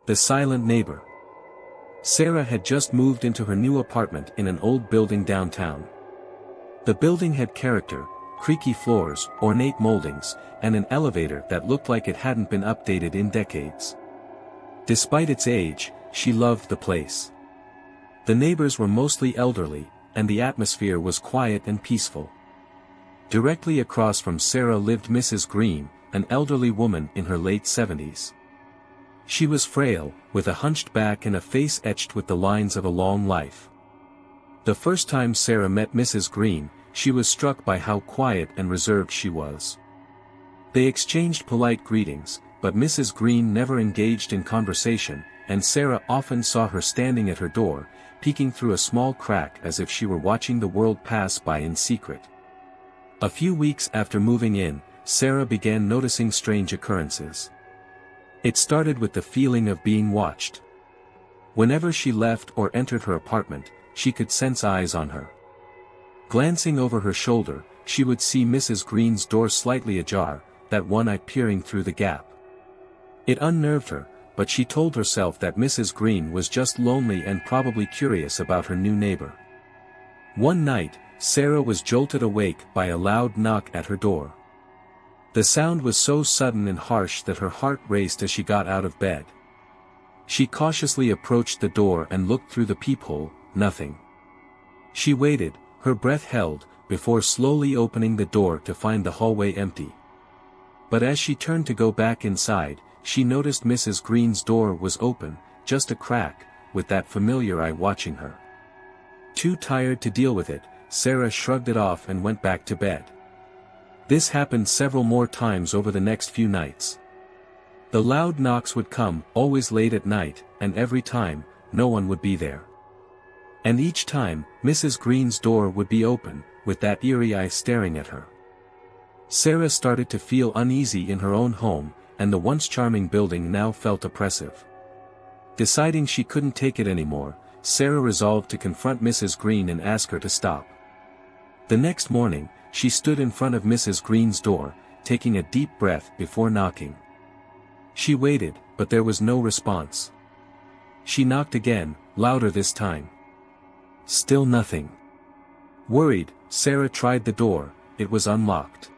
The silent neighbor. Sarah had just moved into her new apartment in an old building downtown. The building had character, creaky floors, ornate moldings, and an elevator that looked like it hadn't been updated in decades. Despite its age, she loved the place. The neighbors were mostly elderly, and the atmosphere was quiet and peaceful. Directly across from Sarah lived Mrs. Green, an elderly woman in her late 70s. She was frail, with a hunched back and a face etched with the lines of a long life. The first time Sarah met Mrs. Green, she was struck by how quiet and reserved she was. They exchanged polite greetings, but Mrs. Green never engaged in conversation, and Sarah often saw her standing at her door, peeking through a small crack as if she were watching the world pass by in secret. A few weeks after moving in, Sarah began noticing strange occurrences. It started with the feeling of being watched. Whenever she left or entered her apartment, she could sense eyes on her. Glancing over her shoulder, she would see Mrs. Green's door slightly ajar, that one eye peering through the gap. It unnerved her, but she told herself that Mrs. Green was just lonely and probably curious about her new neighbor. One night, Sarah was jolted awake by a loud knock at her door. The sound was so sudden and harsh that her heart raced as she got out of bed. She cautiously approached the door and looked through the peephole, nothing. She waited, her breath held, before slowly opening the door to find the hallway empty. But as she turned to go back inside, she noticed Mrs. Green's door was open, just a crack, with that familiar eye watching her. Too tired to deal with it, Sarah shrugged it off and went back to bed. This happened several more times over the next few nights. The loud knocks would come, always late at night, and every time, no one would be there. And each time, Mrs. Green's door would be open, with that eerie eye staring at her. Sarah started to feel uneasy in her own home, and the once charming building now felt oppressive. Deciding she couldn't take it anymore, Sarah resolved to confront Mrs. Green and ask her to stop. The next morning, she stood in front of Mrs. Green's door, taking a deep breath before knocking. She waited, but there was no response. She knocked again, louder this time. Still nothing. Worried, Sarah tried the door. It was unlocked.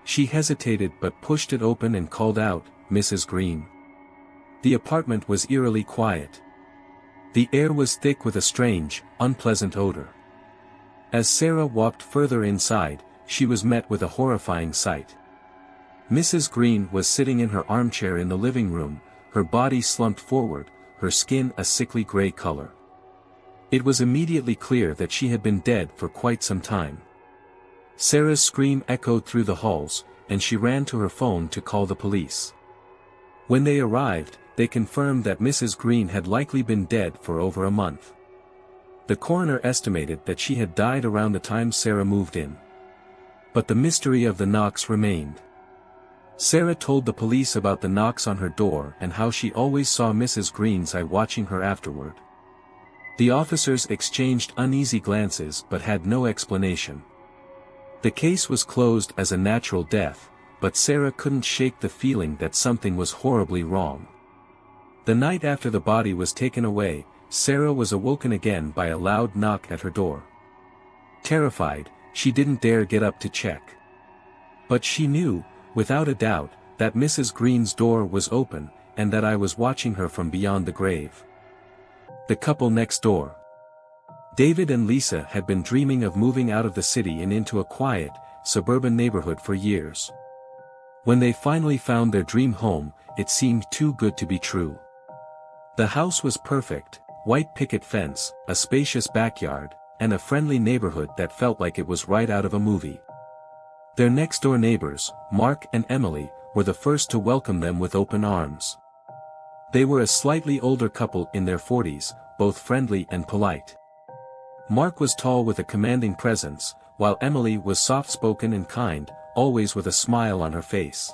She hesitated but pushed it open and called out, "Mrs. Green." The apartment was eerily quiet. The air was thick with a strange, unpleasant odor. As Sarah walked further inside, she was met with a horrifying sight. Mrs. Green was sitting in her armchair in the living room, her body slumped forward, her skin a sickly gray color. It was immediately clear that she had been dead for quite some time. Sarah's scream echoed through the halls, and she ran to her phone to call the police. When they arrived, they confirmed that Mrs. Green had likely been dead for over a month. The coroner estimated that she had died around the time Sarah moved in. But the mystery of the knocks remained. Sarah told the police about the knocks on her door and how she always saw Mrs. Green's eye watching her afterward. The officers exchanged uneasy glances but had no explanation. The case was closed as a natural death, but Sarah couldn't shake the feeling that something was horribly wrong. The night after the body was taken away, Sarah was awoken again by a loud knock at her door. Terrified, she didn't dare get up to check. But she knew, without a doubt, that Mrs. Green's door was open, and that I was watching her from beyond the grave. The couple next door. David and Lisa had been dreaming of moving out of the city and into a quiet, suburban neighborhood for years. When they finally found their dream home, it seemed too good to be true. The house was perfect, white picket fence, a spacious backyard, and a friendly neighborhood that felt like it was right out of a movie. Their next-door neighbors, Mark and Emily, were the first to welcome them with open arms. They were a slightly older couple in their 40s, both friendly and polite. Mark was tall with a commanding presence, while Emily was soft-spoken and kind, always with a smile on her face.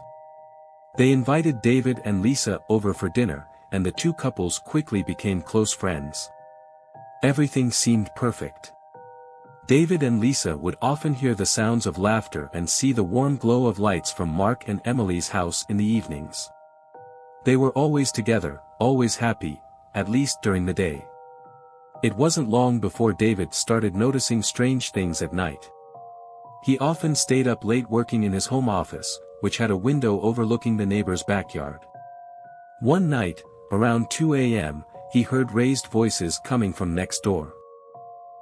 They invited David and Lisa over for dinner, and the two couples quickly became close friends. Everything seemed perfect. David and Lisa would often hear the sounds of laughter and see the warm glow of lights from Mark and Emily's house in the evenings. They were always together, always happy, at least during the day. It wasn't long before David started noticing strange things at night. He often stayed up late working in his home office, which had a window overlooking the neighbor's backyard. One night, around 2 a.m., he heard raised voices coming from next door.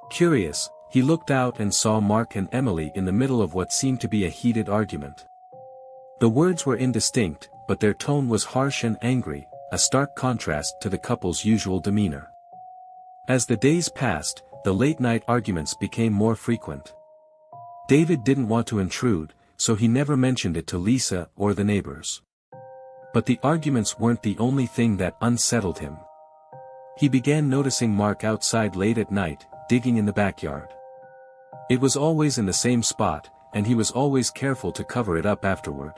Curious, he looked out and saw Mark and Emily in the middle of what seemed to be a heated argument. The words were indistinct, but their tone was harsh and angry, a stark contrast to the couple's usual demeanor. As the days passed, the late-night arguments became more frequent. David didn't want to intrude, so he never mentioned it to Lisa or the neighbors. But the arguments weren't the only thing that unsettled him. He began noticing Mark outside late at night, digging in the backyard. It was always in the same spot, and he was always careful to cover it up afterward.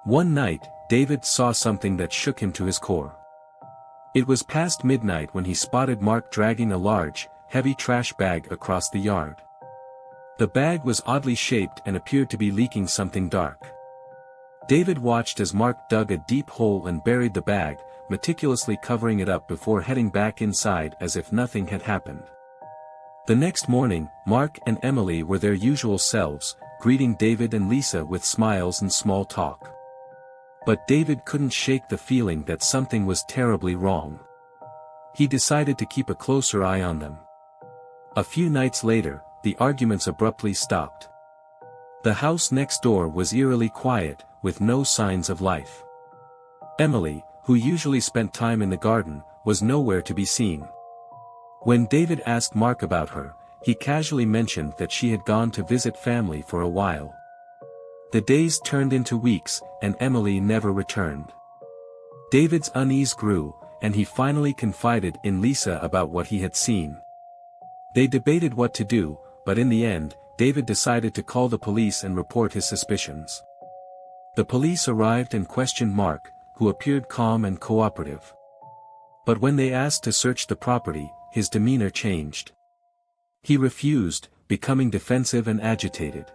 One night, David saw something that shook him to his core. It was past midnight when he spotted Mark dragging a large, heavy trash bag across the yard. The bag was oddly shaped and appeared to be leaking something dark. David watched as Mark dug a deep hole and buried the bag, meticulously covering it up before heading back inside as if nothing had happened. The next morning, Mark and Emily were their usual selves, greeting David and Lisa with smiles and small talk. But David couldn't shake the feeling that something was terribly wrong. He decided to keep a closer eye on them. A few nights later, the arguments abruptly stopped. The house next door was eerily quiet, with no signs of life. Emily, who usually spent time in the garden, was nowhere to be seen. When David asked Mark about her, he casually mentioned that she had gone to visit family for a while. The days turned into weeks, and Emily never returned. David's unease grew, and he finally confided in Lisa about what he had seen. They debated what to do, but in the end, David decided to call the police and report his suspicions. The police arrived and questioned Mark, who appeared calm and cooperative. But when they asked to search the property, his demeanor changed. He refused, becoming defensive and agitated.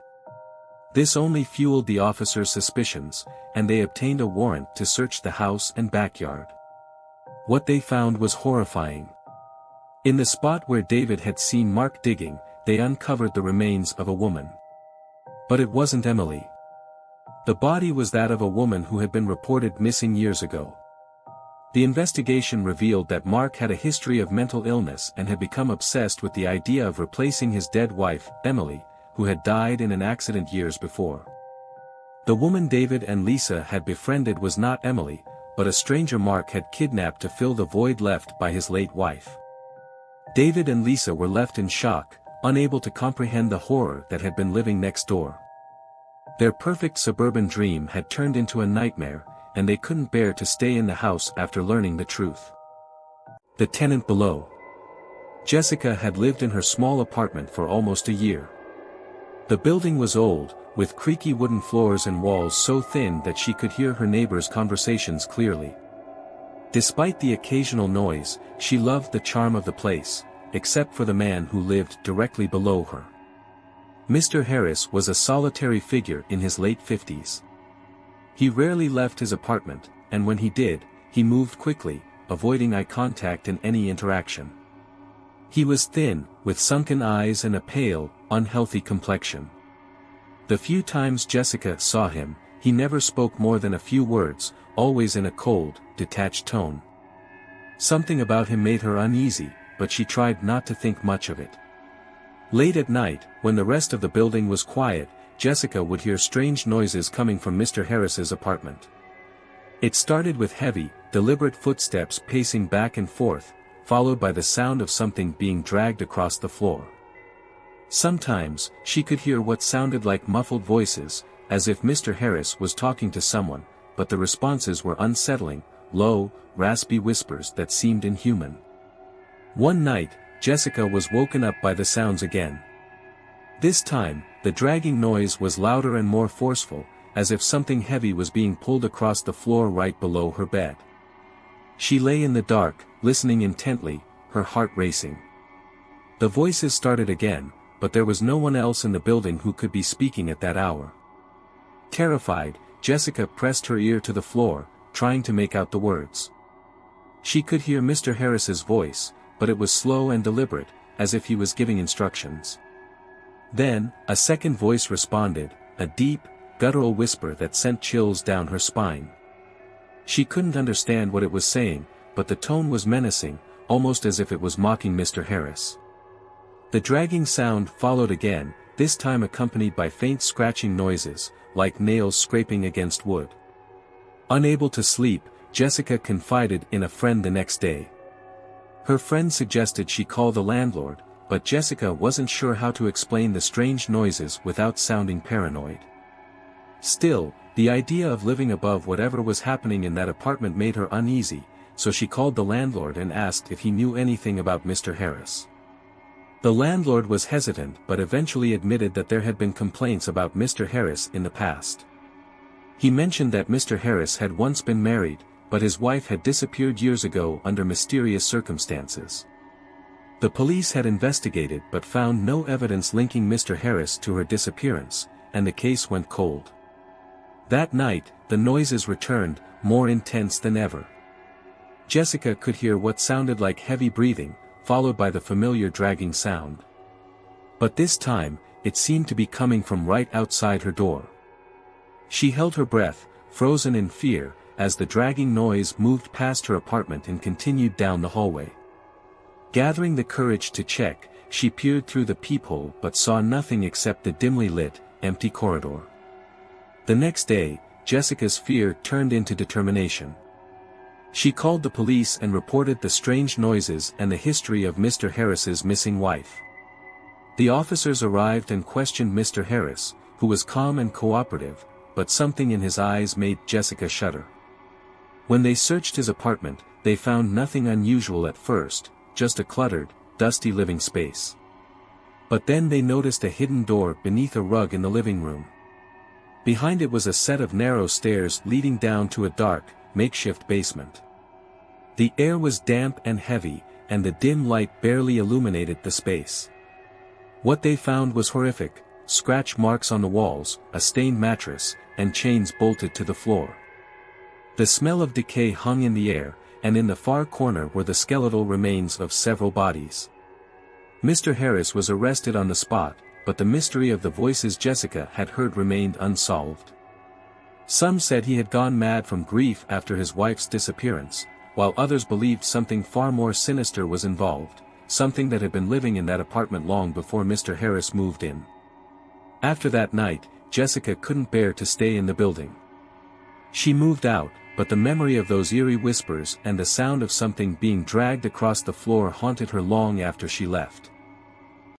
This only fueled the officers' suspicions, and they obtained a warrant to search the house and backyard. What they found was horrifying. In the spot where David had seen Mark digging, they uncovered the remains of a woman. But it wasn't Emily. The body was that of a woman who had been reported missing years ago. The investigation revealed that Mark had a history of mental illness and had become obsessed with the idea of replacing his dead wife, Emily, who had died in an accident years before. The woman David and Lisa had befriended was not Emily, but a stranger Mark had kidnapped to fill the void left by his late wife. David and Lisa were left in shock, unable to comprehend the horror that had been living next door. Their perfect suburban dream had turned into a nightmare, and they couldn't bear to stay in the house after learning the truth. The tenant below. Jessica had lived in her small apartment for almost a year. The building was old, with creaky wooden floors and walls so thin that she could hear her neighbors' conversations clearly. Despite the occasional noise, she loved the charm of the place, except for the man who lived directly below her. Mr. Harris was a solitary figure in his late 50s. He rarely left his apartment, and when he did, he moved quickly, avoiding eye contact and any interaction. He was thin, with sunken eyes and a pale, unhealthy complexion. The few times Jessica saw him, he never spoke more than a few words, always in a cold, detached tone. Something about him made her uneasy, but she tried not to think much of it. Late at night, when the rest of the building was quiet, Jessica would hear strange noises coming from Mr. Harris's apartment. It started with heavy, deliberate footsteps pacing back and forth, followed by the sound of something being dragged across the floor. Sometimes, she could hear what sounded like muffled voices, as if Mr. Harris was talking to someone, but the responses were unsettling, low, raspy whispers that seemed inhuman. One night, Jessica was woken up by the sounds again. This time, the dragging noise was louder and more forceful, as if something heavy was being pulled across the floor right below her bed. She lay in the dark, listening intently, her heart racing. The voices started again, but there was no one else in the building who could be speaking at that hour. Terrified, Jessica pressed her ear to the floor, trying to make out the words. She could hear Mr. Harris's voice, but it was slow and deliberate, as if he was giving instructions. Then, a second voice responded, a deep, guttural whisper that sent chills down her spine. She couldn't understand what it was saying, but the tone was menacing, almost as if it was mocking Mr. Harris. The dragging sound followed again, this time accompanied by faint scratching noises, like nails scraping against wood. Unable to sleep, Jessica confided in a friend the next day. Her friend suggested she call the landlord, but Jessica wasn't sure how to explain the strange noises without sounding paranoid. Still, the idea of living above whatever was happening in that apartment made her uneasy, so she called the landlord and asked if he knew anything about Mr. Harris. The landlord was hesitant but eventually admitted that there had been complaints about Mr. Harris in the past. He mentioned that Mr. Harris had once been married, but his wife had disappeared years ago under mysterious circumstances. The police had investigated but found no evidence linking Mr. Harris to her disappearance, and the case went cold. That night, the noises returned, more intense than ever. Jessica could hear what sounded like heavy breathing, followed by the familiar dragging sound. But this time, it seemed to be coming from right outside her door. She held her breath, frozen in fear, as the dragging noise moved past her apartment and continued down the hallway. Gathering the courage to check, she peered through the peephole but saw nothing except the dimly lit, empty corridor. The next day, Jessica's fear turned into determination. She called the police and reported the strange noises and the history of Mr. Harris's missing wife. The officers arrived and questioned Mr. Harris, who was calm and cooperative, but something in his eyes made Jessica shudder. When they searched his apartment, they found nothing unusual at first, just a cluttered, dusty living space. But then they noticed a hidden door beneath a rug in the living room. Behind it was a set of narrow stairs leading down to a dark, makeshift basement. The air was damp and heavy, and the dim light barely illuminated the space. What they found was horrific: scratch marks on the walls, a stained mattress, and chains bolted to the floor. The smell of decay hung in the air, and in the far corner were the skeletal remains of several bodies. Mr. Harris was arrested on the spot, but the mystery of the voices Jessica had heard remained unsolved. Some said he had gone mad from grief after his wife's disappearance, while others believed something far more sinister was involved, something that had been living in that apartment long before Mr. Harris moved in. After that night, Jessica couldn't bear to stay in the building. She moved out, but the memory of those eerie whispers and the sound of something being dragged across the floor haunted her long after she left.